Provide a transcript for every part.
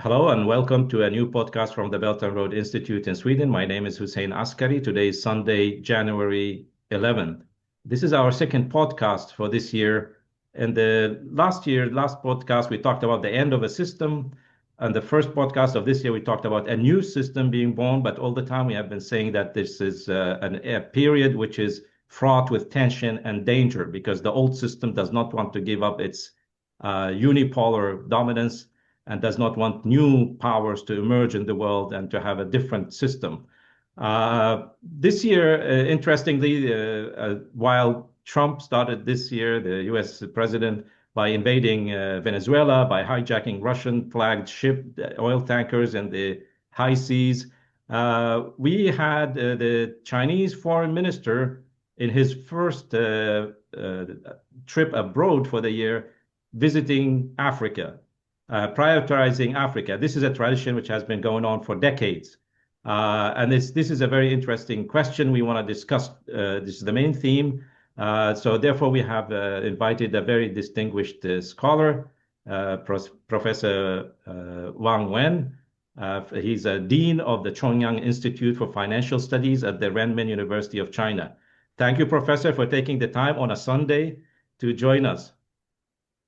Hello and welcome to a new podcast from the Belt and Road Institute in Sweden. My name is Hussein Askary. Today is Sunday, January 11th. This is our second podcast for this year. And the last podcast, we talked about the end of a system. And the first podcast of this year, we talked about a new system being born. But all the time, we have been saying that this is a period which is fraught with tension and danger because the old system does not want to give up its unipolar dominance and does not want new powers to emerge in the world and to have a different system. This year, interestingly, while Trump started this year, the US president, by invading Venezuela, by hijacking Russian flagged ship oil tankers in the high seas, we had the Chinese foreign minister in his first trip abroad for the year visiting Africa. Prioritizing Africa. This is a tradition which has been going on for decades. And this is a very interesting question we want to discuss. This is the main theme. So therefore, we have invited a very distinguished scholar, Professor Wang Wen. He's a dean of the Chongyang Institute for Financial Studies at the Renmin University of China. Thank you, Professor, for taking the time on a Sunday to join us.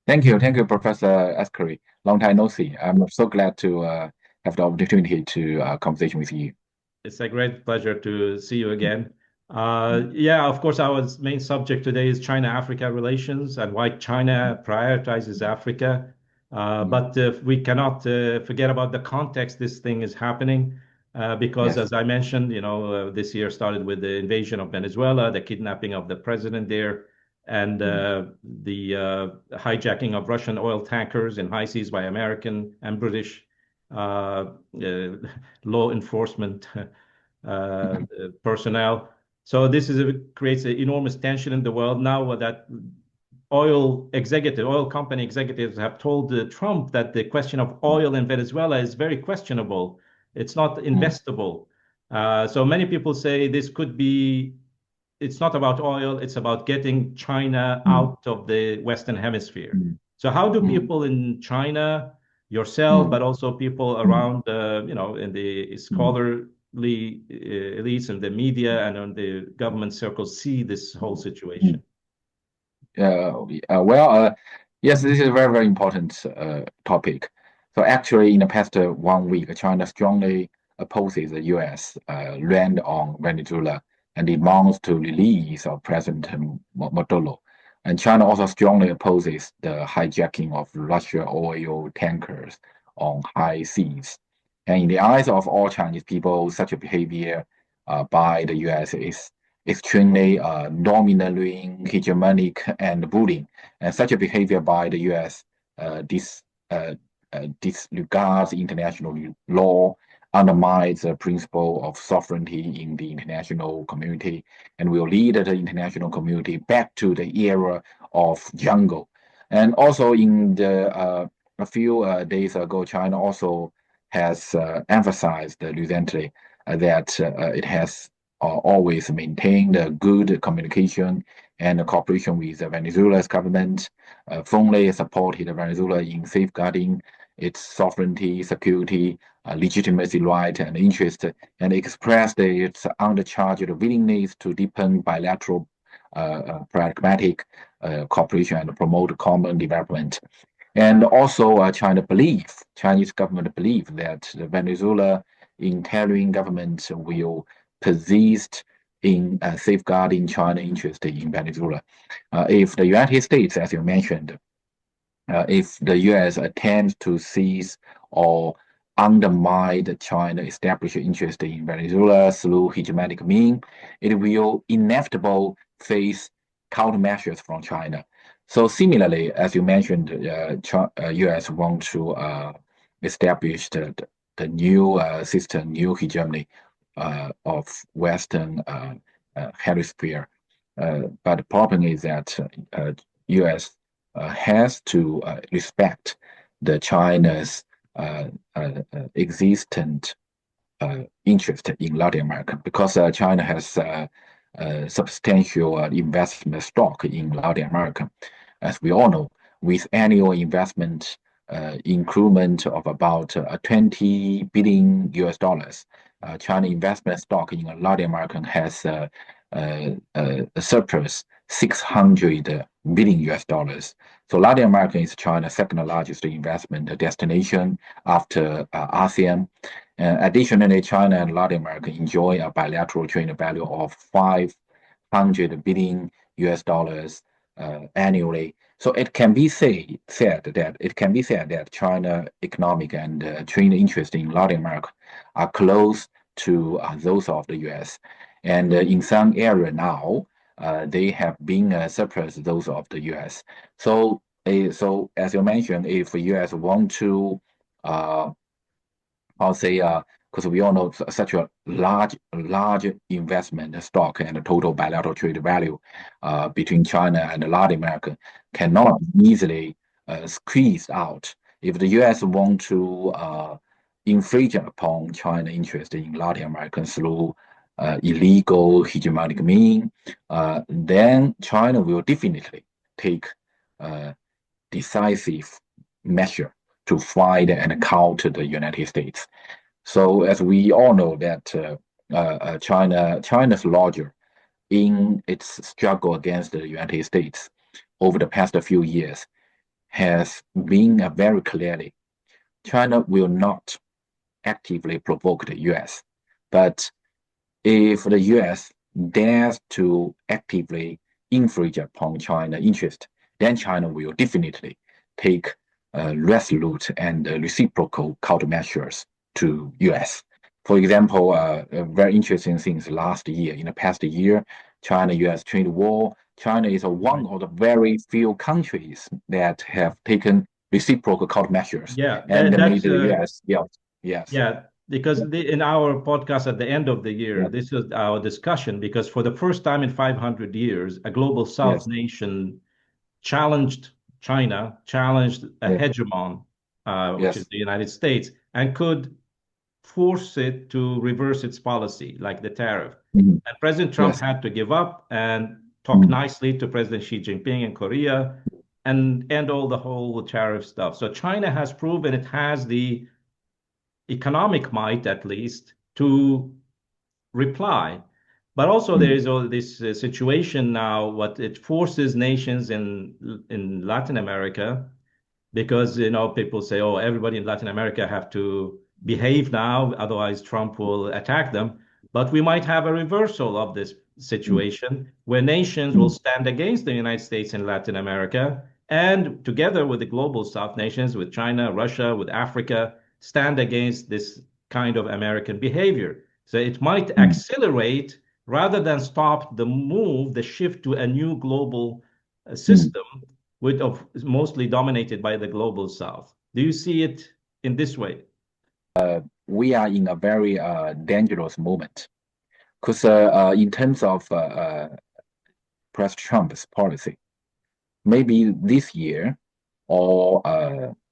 Thank you, Professor Askary. Long time no see. I'm so glad to have the opportunity to conversation with you. It's a great pleasure to see you again. Yeah, of course, our main subject today is China-Africa relations and why China prioritizes Africa. But we cannot forget about the context this thing is happening. Because, Yes. as I mentioned, this year started with the invasion of Venezuela, the kidnapping of the president there, and the hijacking of Russian oil tankers in high seas by American and British law enforcement personnel. So this creates an enormous tension in the world now that oil company executives have told Trump that the question of oil in Venezuela is very questionable. It's not investable. So many people say this could be it's not about oil, it's about getting China out of the Western Hemisphere. So how do people in China, yourself, but also people around, in the scholarly elites and the media and in the government circles see this whole situation? Yes, this is a very, very important topic. So actually, in the past 1 week, China strongly opposes the U.S. Land on Venezuela and demands to release of President Maduro. And China also strongly opposes the hijacking of Russian oil tankers on high seas. And in the eyes of all Chinese people, such a behavior by the U.S. is extremely domineering, hegemonic, and bullying. And such a behavior by the U.S. Disregards international law, undermines the principle of sovereignty in the international community, and will lead the international community back to the era of jungle. And also, in the a few days ago, China also has emphasized recently that it has always maintained a good communication and cooperation with Venezuela's government, firmly supported Venezuela in safeguarding its sovereignty, security, legitimacy, right, and interest, and expressed its uncharged willingness to deepen bilateral pragmatic cooperation and promote common development. And also, Chinese government believe that the Venezuela interim government will persist in safeguarding China's interest in Venezuela. If the United States, as you mentioned, if the U.S. attempts to seize or undermine the China established interest in Venezuela through hegemonic means, it will inevitably face countermeasures from China. So similarly, as you mentioned, U.S. want to establish the new system, new hegemony of Western hemisphere. But the problem is that U.S. Has to respect the China's existent interest in Latin America because China has substantial investment stock in Latin America. As we all know, with annual investment increment of about 20 billion US dollars. China investment stock in Latin America has surplus 600 billion US dollars. So Latin America is China's second largest investment destination after ASEAN. Additionally, China and Latin America enjoy a bilateral trade value of 500 billion US dollars annually. So it can be said that China economic and trade interest in Latin America are close to those of the US, and in some area now they have been surpass those of the US. So as you mentioned, if the US want to I'll say, because we all know such a large investment stock and the total bilateral trade value between China and Latin America cannot easily squeeze out. If the U.S. want to infringe upon China interest in Latin America through illegal hegemonic means, then China will definitely take decisive measure to fight and counter the United States. So as we all know that China's larger in its struggle against the United States over the past few years has been very clearly China will not actively provoke the US, but if the US dares to actively infringe upon China's interest, then China will definitely take resolute and reciprocal countermeasures to US. For example, very interesting things last year, in the past year, China-US trade war, China is one of the very few countries that have taken reciprocal countermeasures Yeah, and made that's the US, yes, yeah, because in our podcast at the end of the year, yes, this is our discussion because for the first time in 500 years, a global South yes, nation challenged China, challenged a yes, hegemon, which is yes, the United States, and could force it to reverse its policy, like the tariff. mhm, And President Trump yes, had to give up and talk mhm, nicely to President Xi Jinping in Korea and end all the whole tariff stuff. So China has proven it has the economic might, at least, to reply. But also there mhm, is all this situation now, what it forces nations in Latin America, because people say, oh, everybody in Latin America have to behave now, otherwise Trump will attack them. But we might have a reversal of this mhm, situation where nations will mhm, stand against the United States in Latin America and together with the global South nations, with China, Russia, with Africa, stand against this kind of American behavior. So it might mhm. accelerate rather than stop the move, the shift to a new global Mhm. system with of mostly dominated by the global south. Do you see it in this way? We are in a very dangerous moment because in terms of President Trump's policy, maybe this year or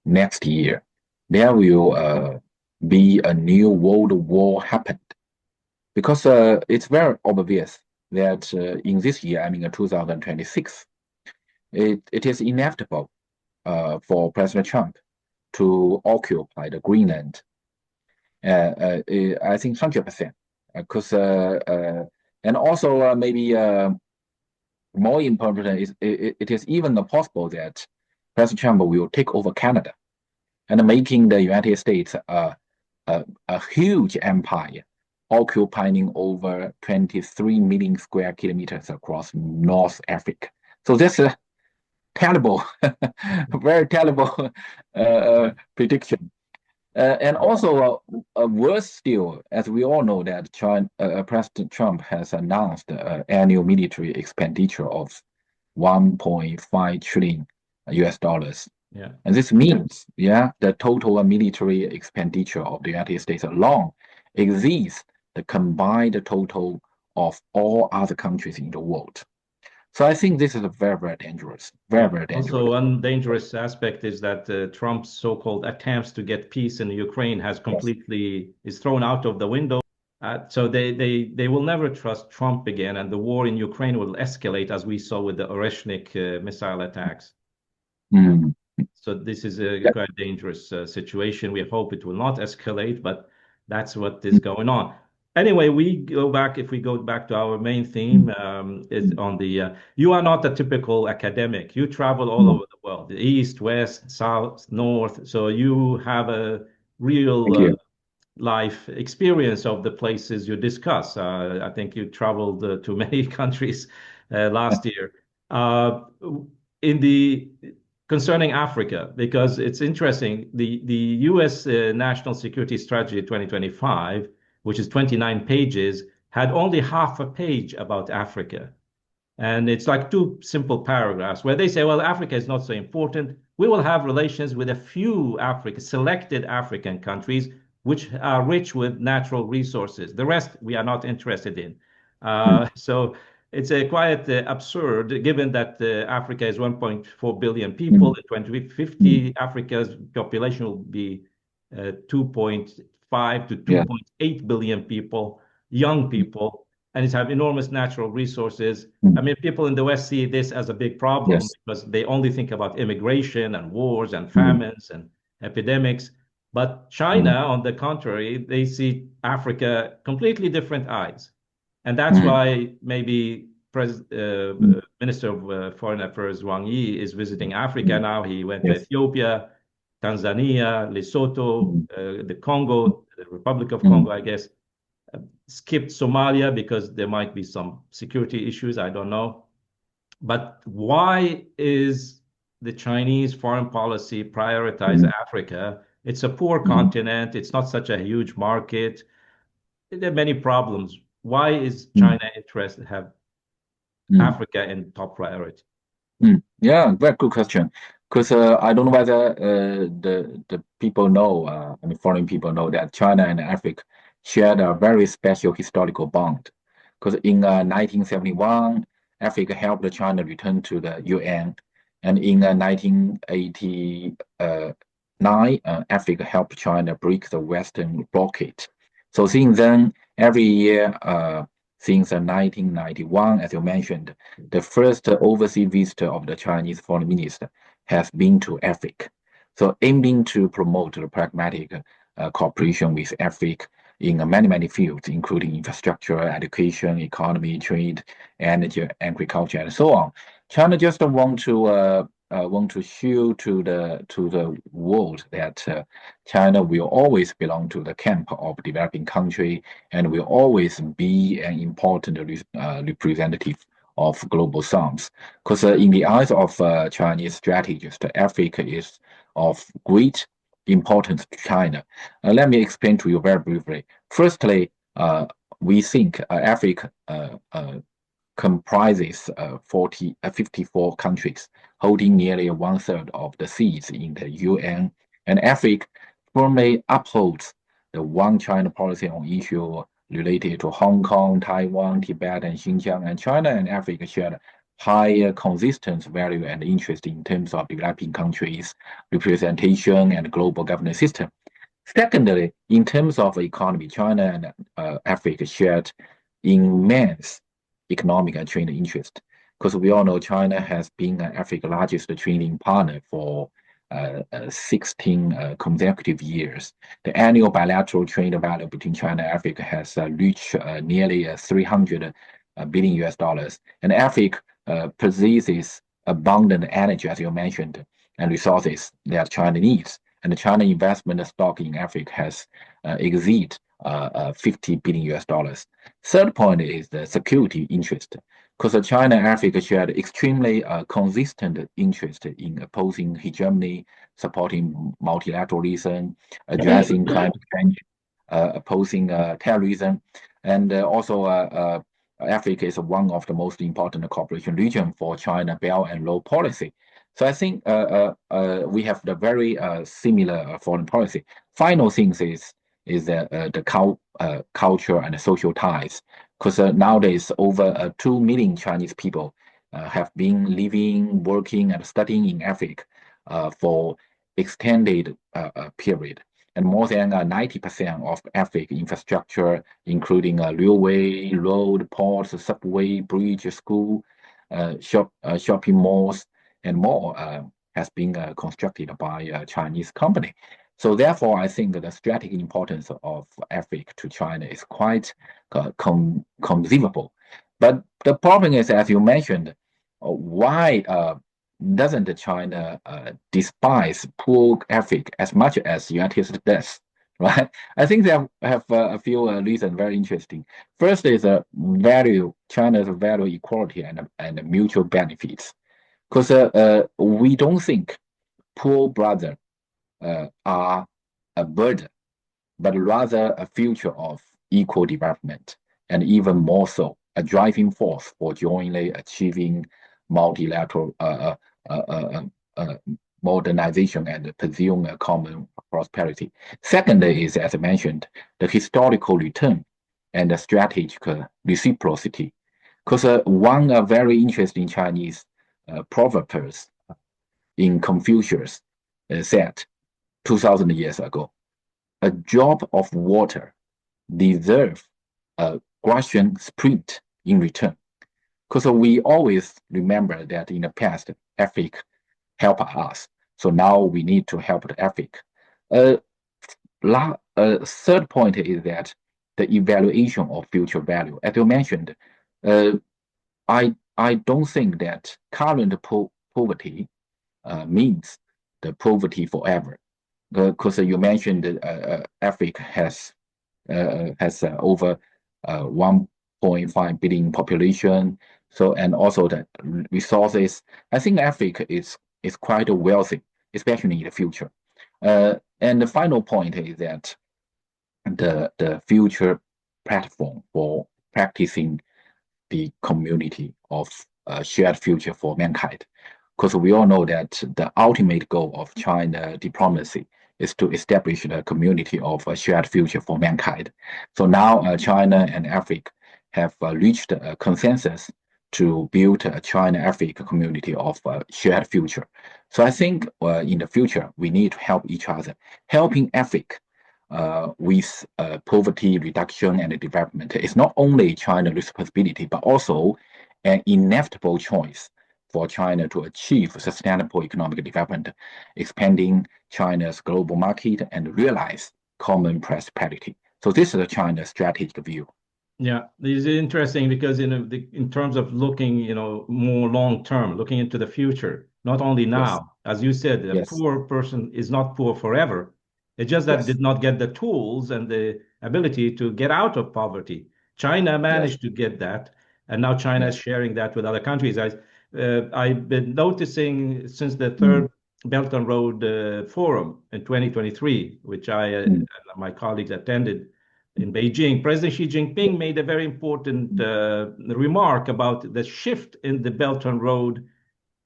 next year, there will be a new world war happened because it's very obvious that in this year, I mean 2026, it is inevitable for President Trump to occupy the Greenland. I think 100%, because and also maybe more important is it is even possible that President Trump will take over Canada and making the United States a huge empire occupying over 23 million square kilometers across North Africa. So that's a terrible, very terrible prediction. And also, worse still, as we all know, that President Trump has announced annual military expenditure of 1.5 trillion US dollars. Yeah. And this means, yeah, the total military expenditure of the United States alone exceeds the combined total of all other countries in the world. So I think this is a very, very dangerous, very, Yeah. very Also, dangerous. one dangerous aspect is that Trump's so-called attempts to get peace in Ukraine has Yes. completely is thrown out of the window. So they will never trust Trump again, and the war in Ukraine will escalate, as we saw with the Oreshnik missile attacks. Mm. So this is a quite dangerous situation. We hope it will not escalate, but that's what is going on. Anyway, if we go back to our main theme, is on you are not a typical academic. You travel all over the world, the east, west, south, north. So you have a real Thank you. life experience of the places you discuss. I think you traveled to many countries last year. In the concerning Africa, because it's interesting, the U.S. National Security Strategy 2025, which is 29 pages, had only half a page about Africa. And it's like two simple paragraphs where they say, well, Africa is not so important. We will have relations with a few selected African countries which are rich with natural resources. The rest we are not interested in. So it's quite absurd given that Africa is 1.4 billion people. In 2050, Africa's population will be 2.5 to 2.8 billion people, young people, and it have enormous natural resources. I mean, people in the West see this as a big problem because they only think about immigration and wars and famines and epidemics. But China, on the contrary, they see Africa completely different eyes. And that's why maybe Minister of Foreign Affairs Wang Yi is visiting Africa now. He went to Ethiopia, Tanzania, Lesotho, the Congo, the Republic of Congo, I guess. Skipped Somalia because there might be some security issues. I don't know. But why is the Chinese foreign policy prioritize Africa? It's a poor continent. It's not such a huge market. There are many problems. Why is China interested to have Africa in top priority? Yeah, very good question. Because I don't know whether the people know, I mean, foreign people know that China and Africa shared a very special historical bond. Because in 1971, Africa helped China return to the UN, and in 1989, Africa helped China break the Western blockade. So since then, every year, since 1991, as you mentioned, the first overseas visitor of the Chinese foreign minister has been to Africa. So aiming to promote the pragmatic cooperation with Africa in many fields, including infrastructure, education, economy, trade, energy, agriculture, and so on. China just want to show to the world that China will always belong to the camp of developing country and will always be an important representative of global south. Because in the eyes of Chinese strategists, Africa is of great importance to China. Let me explain to you very briefly. Firstly, we think Africa comprises 54 countries, holding nearly 1/3 of the seats in the UN, and Africa firmly upholds the One China policy on issues related to Hong Kong, Taiwan, Tibet, and Xinjiang. And China and Africa share higher consistent value and interest in terms of developing countries, representation, and global governance system. Secondly, in terms of economy, China and Africa shared immense economic and trading interest, because we all know China has been Africa's largest trading partner for 16 consecutive years. The annual bilateral trade value between China and Africa has reached nearly 300 billion US dollars. And Africa possesses abundant energy, as you mentioned, and resources that China needs. And the China investment stock in Africa has exceeded 50 billion US dollars. Third point is the security interest, because China and Africa shared extremely consistent interest in opposing hegemony, supporting multilateralism, addressing climate change, opposing terrorism, and also Africa is one of the most important cooperation region for China Belt and Road policy. So I think we have the very similar foreign policy. Final things is the culture and the social ties, because nowadays over 2 million Chinese people have been living, working, and studying in Africa for extended period. And more than 90% of Africa infrastructure, including railway, road, ports, subway, bridge, school, shopping malls, and more, has been constructed by a Chinese company. So therefore, I think the strategic importance of Africa to China is quite conceivable. But the problem is, as you mentioned, why doesn't China despise poor Africa as much as the United States does? Right? I think they have a few reasons very interesting. First is China's value equality and mutual benefits. Because we don't think poor brothers are a burden, but rather a future of equal development, and even more so, a driving force for jointly achieving multilateral modernization and pursuing a common prosperity. Second is, as I mentioned, the historical return and the strategic reciprocity. Because one very interesting Chinese proverb in Confucius said 2,000 years ago, a drop of water deserves a Grecian sprint in return. Because we always remember that in the past, Africa helped us. So now we need to help the Africa. Third point is that the evaluation of future value. As you mentioned, I don't think that current poverty means the poverty forever. Because you mentioned Africa has over 1.5 billion population. So, and also the resources. I think Africa is quite wealthy, especially in the future. And the final point is that the future platform for practicing the community of shared future for mankind. Because we all know that the ultimate goal of China diplomacy is to establish a community of a shared future for mankind. So now China and Africa have reached a consensus to build a China-Africa community of shared future. So I think in the future, we need to help each other. Helping Africa with poverty reduction and development is not only China's responsibility, but also an inevitable choice for China to achieve sustainable economic development, expanding China's global market and realize common prosperity. So this is China's strategic view. Yeah, this is interesting because in terms of looking, more long term, looking into the future, not only now, as you said, a poor person is not poor forever. It's just that did not get the tools and the ability to get out of poverty. China managed to get that, and now China is sharing that with other countries. I've been noticing since the third Belt and Road Forum in 2023, which I and my colleagues attended in Beijing, President Xi Jinping made a very important remark about the shift in the Belt and Road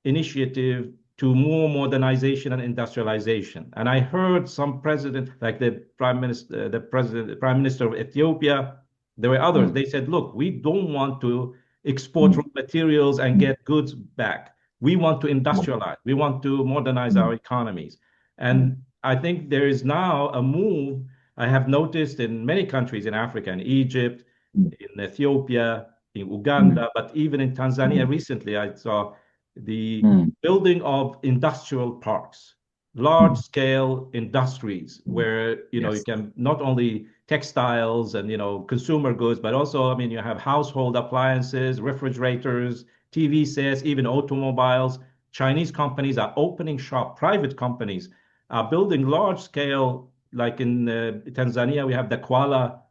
initiative to more modernization and industrialization. And I heard some president, like the prime minister of Ethiopia, there were others. They said, "Look, we don't want to export raw materials and get goods back. We want to industrialize. We want to modernize our economies." And I think there is now a move I have noticed in many countries in Africa, in Egypt, in Ethiopia, in Uganda, but even in Tanzania recently, I saw the building of industrial parks, large-scale industries where you can not only textiles and consumer goods, but also you have household appliances, refrigerators, TV sets, even automobiles. Chinese companies are opening shop, private companies are building large-scale. Like in Tanzania, we have the Kuala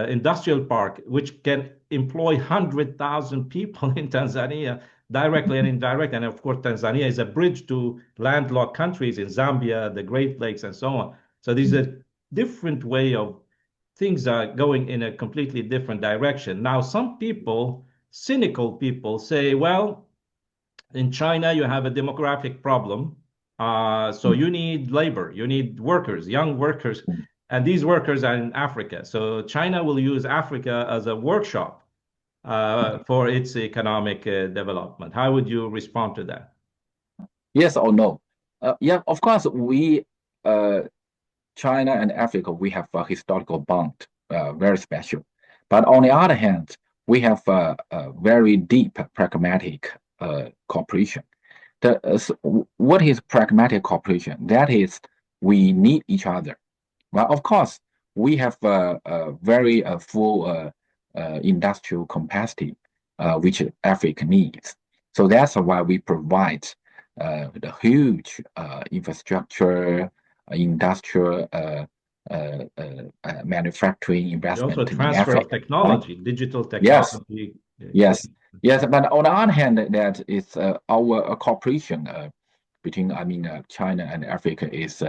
Industrial Park, which can employ 100,000 people in Tanzania directly and indirectly. And of course, Tanzania is a bridge to landlocked countries in Zambia, the Great Lakes, and so on. So there's a different way of things are going in a completely different direction. Now, some people, cynical people, say, well, in China, you have a demographic problem. So you need labor, you need workers, young workers, and these workers are in Africa. So China will use Africa as a workshop for its economic development. How would you respond to that? Yes or no? Yeah, of course, China and Africa, we have a historical bond, very special. But on the other hand, we have a very deep pragmatic cooperation. what is pragmatic cooperation? That is, we need each other. Well, of course, we have a very full industrial capacity, which Africa needs. So that's why we provide the huge infrastructure, industrial manufacturing And also investment in transfer of Africa, right? technology, digital Yes, technology. yes, yes. But on the other hand, that is our cooperation between, China and Africa is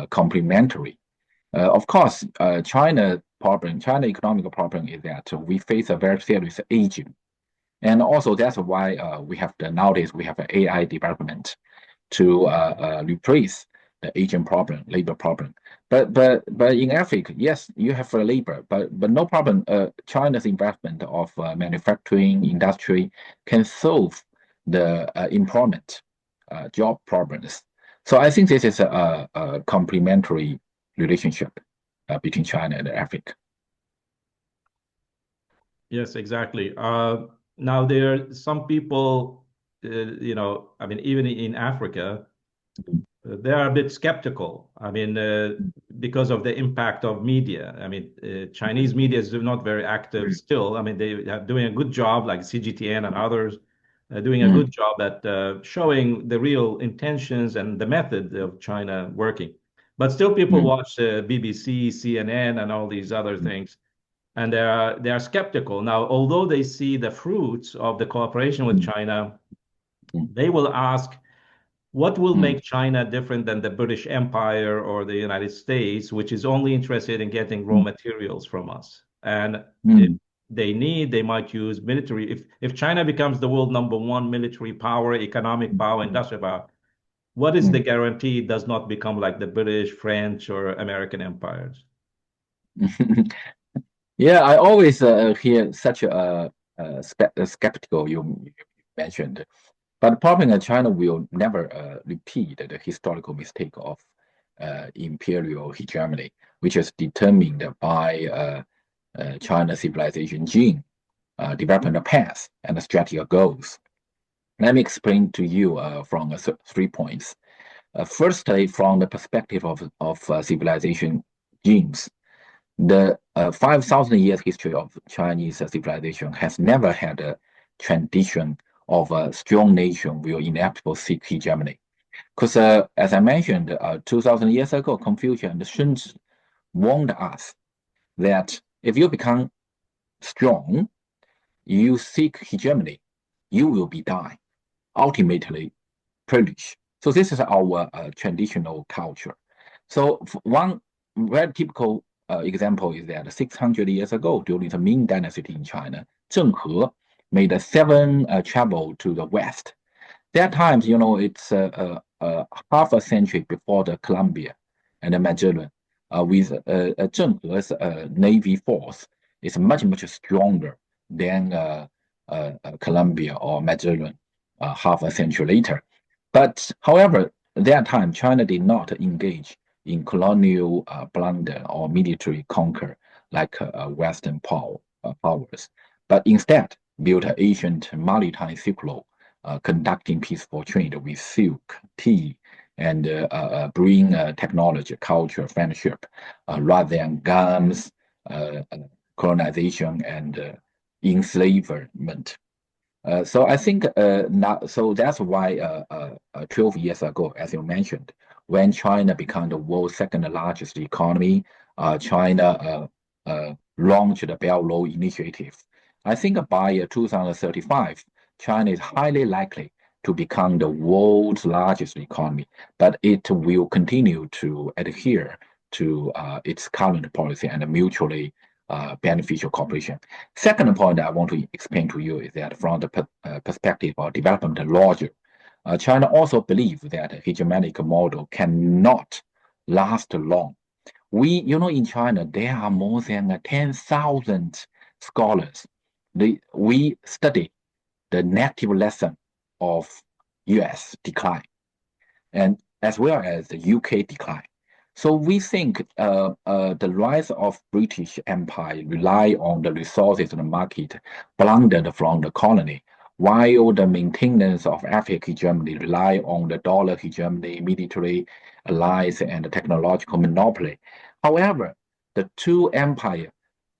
complementary. Of course, China economic problem is that we face a very serious aging, and also that's why nowadays we have an AI development to replace the aging problem, labor problem. But in Africa, yes, you have labor, but no problem. China's investment of manufacturing industry can solve the employment job problems. So I think this is a complementary relationship between China and Africa. Yes, exactly. Now there are some people, even in Africa, they are a bit skeptical. Because of the impact of media. Chinese media is not very active still. They are doing a good job, like CGTN and others, doing a good job at showing the real intentions and the method of China working. But still, people watch BBC, CNN, and all these other things, and they are skeptical. Now, although they see the fruits of the cooperation with China, they will ask, what will make China different than the British Empire or the United States, which is only interested in getting raw materials from us? And if they might use military. If China becomes the world number one military power, economic power, industrial power, what is the guarantee it does not become like the British, French, or American empires? Yeah, I always hear such a skeptical you mentioned. But the problem is China will never repeat the historical mistake of imperial hegemony, which is determined by China's civilization gene, development path, and strategic goals. Let me explain to you from 3 points. Firstly, from the perspective of civilization genes, the 5,000 years history of Chinese civilization has never had a tradition of a strong nation will inevitably seek hegemony. Because as I mentioned, 2,000 years ago, Confucius and Sun Tzu warned us that if you become strong, you seek hegemony, you will be die, ultimately perish. So this is our traditional culture. So one very typical example is that 600 years ago, during the Ming Dynasty in China, Zheng He made a 7 travel to the west. That time, it's half a century before the Columbia and the Magellan. With Zheng He's navy force is much, much stronger than Columbia or Magellan half a century later. But however, at that time, China did not engage in colonial blunder or military conquer like Western powers, but instead built an ancient maritime Silk Road, conducting peaceful trade with silk, tea, and bring technology, culture, friendship, rather than guns, colonization, and enslavement. So I think so that's why 12 years ago, as you mentioned, when China became the world's second largest economy, China launched the Belt Road Initiative. I think by 2035, China is highly likely to become the world's largest economy, but it will continue to adhere to its current policy and mutually beneficial cooperation. Second point I want to explain to you is that from the perspective of development logic, China also believes that a hegemonic model cannot last long. In China, there are more than 10,000 scholars. We study the negative lesson of US decline and as well as the UK decline. So we think the rise of British Empire rely on the resources of the market blundered from the colony, while the maintenance of African hegemony rely on the dollar hegemony, military alliance, and technological monopoly. However, the two empires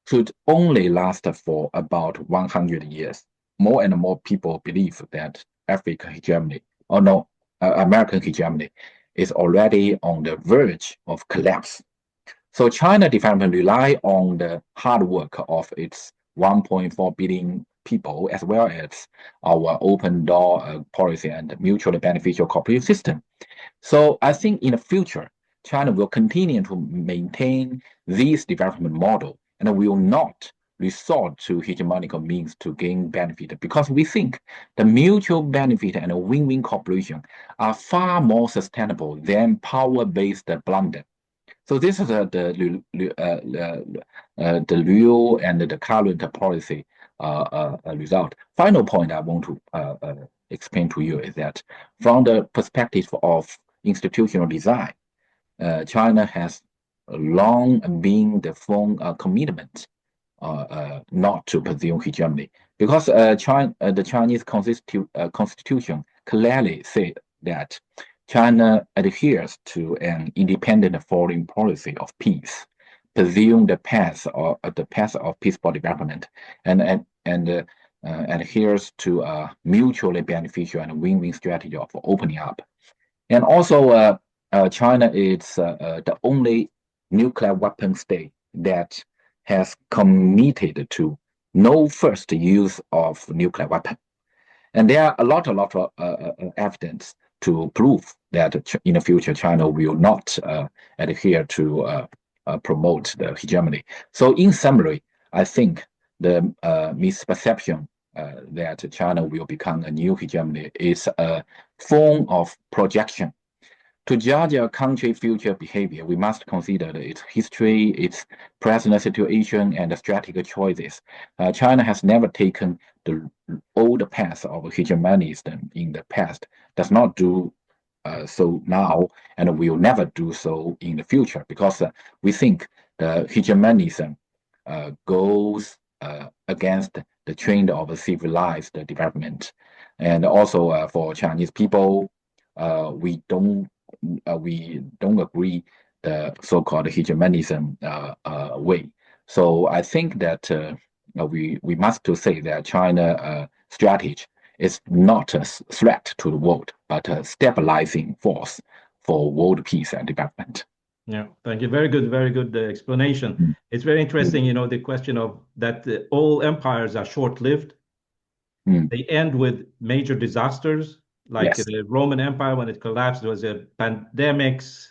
could only last for about 100 years. More and more people believe that African hegemony, or no, American hegemony, is already on the verge of collapse. So China development rely on the hard work of its 1.4 billion people, as well as our open door policy and mutually beneficial cooperation system. So I think in the future, China will continue to maintain this development model and will not resort to hegemonical means to gain benefit, because we think the mutual benefit and win-win cooperation are far more sustainable than power-based blunder. So this is the real and the current policy result. Final point I want to explain to you is that from the perspective of institutional design, China has long been the firm commitment not to pursue hegemony, because the Chinese constitution clearly said that China adheres to an independent foreign policy of peace, pursuing the path of peaceful development, and adheres to a mutually beneficial and win-win strategy of opening up. And also, China is the only nuclear weapon state that has committed to no first use of nuclear weapon. And there are a lot of evidence to prove that in the future China will not adhere to promote the hegemony. So in summary, I think the misperception that China will become a new hegemony is a form of projection. To judge a country's future behavior, we must consider its history, its present situation, and strategic choices. China has never taken the old path of hegemonism in the past, does not do so now, and will never do so in the future, because we think the hegemonism goes against the trend of civilized development. And also for Chinese people, we don't agree the so-called hegemonism way. So I think that we must to say that China strategy is not a threat to the world, but a stabilizing force for world peace and development. Yeah, thank you. Very good explanation. It's very interesting, the question of that all empires are short-lived. They end with major disasters, like the Roman Empire. When it collapsed, there was a pandemics,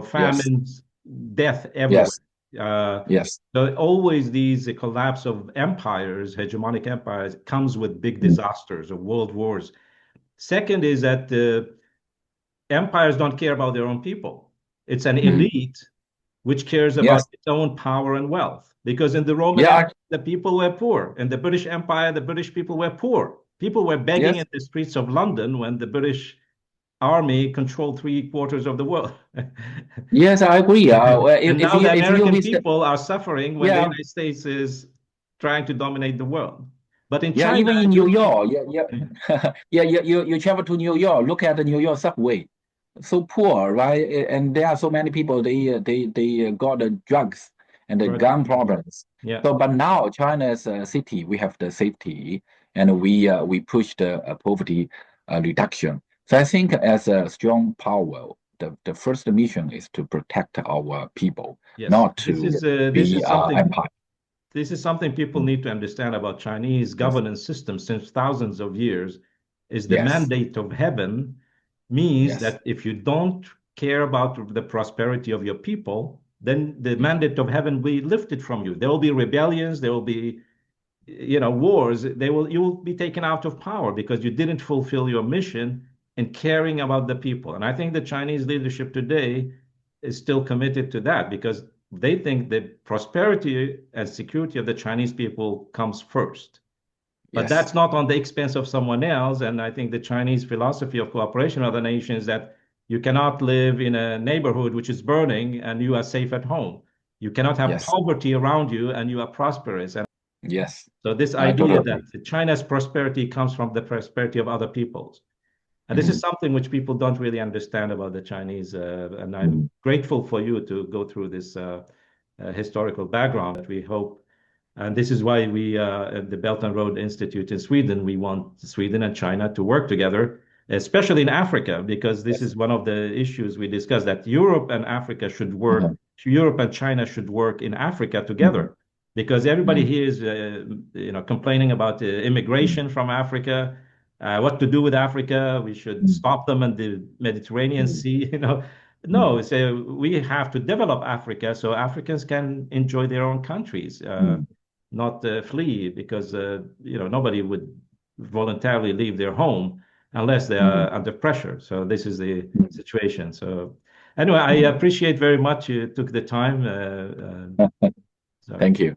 famines, death everywhere. So always these collapse of empires, hegemonic empires, comes with big disasters or world wars. Second is that empires don't care about their own people. It's an elite which cares about its own power and wealth. Because in the Roman Empire, the people were poor. In the British Empire, the British people were poor. People were begging in the streets of London when the British army controlled 3/4 of the world. Yes, I agree. And now the American people are suffering when the United States is trying to dominate the world. But in China, even in New York, you travel to New York, look at the New York subway, so poor, right? And there are so many people. They got the drugs and the gun problems. So, but now China is a city. We have the safety, and we push the poverty reduction. So I think as a strong power, the first mission is to protect our people, not to be empire. This is something people need to understand about Chinese governance system since thousands of years, is the mandate of heaven means that if you don't care about the prosperity of your people, then the mandate of heaven will be lifted from you. There will be rebellions, there will be wars, you will be taken out of power because you didn't fulfill your mission in caring about the people. And I think the Chinese leadership today is still committed to that because they think the prosperity and security of the Chinese people comes first. But that's not on the expense of someone else. And I think the Chinese philosophy of cooperation with other nations that you cannot live in a neighborhood which is burning and you are safe at home. You cannot have poverty around you and you are prosperous. And Yes, So this I totally idea agree. that China's prosperity comes from the prosperity of other peoples. And this is Mhm, something which people don't really understand about the Chinese. And I'm mhm, grateful for you to go through this historical background that we hope. And this is why we, at the Belt and Road Institute in Sweden, we want Sweden and China to work together, especially in Africa, because this yes. is one of the issues we discussed, that Europe and Africa should Uh-huh, work, Europe and China should work in Africa mhm, together, because everybody mhm, here is, complaining about mhm, immigration from Africa, what to do with Africa. We should mhm, stop them in the Mediterranean mhm, Sea. No, so we have to develop Africa so Africans can enjoy their own countries, mhm, not flee, because nobody would voluntarily leave their home unless they mhm, are under pressure. So this is the mhm, situation. So anyway, I mhm. appreciate very much you took the time. So Thank you.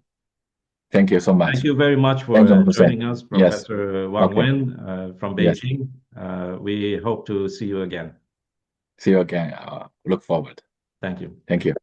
Thank you so thank much. you very much for Thank you, Hussein. joining us, Yes. Professor Wang Okay. Wen from Yes. Beijing. We hope to see you again. See you again. Look forward. Thank you. Thank you.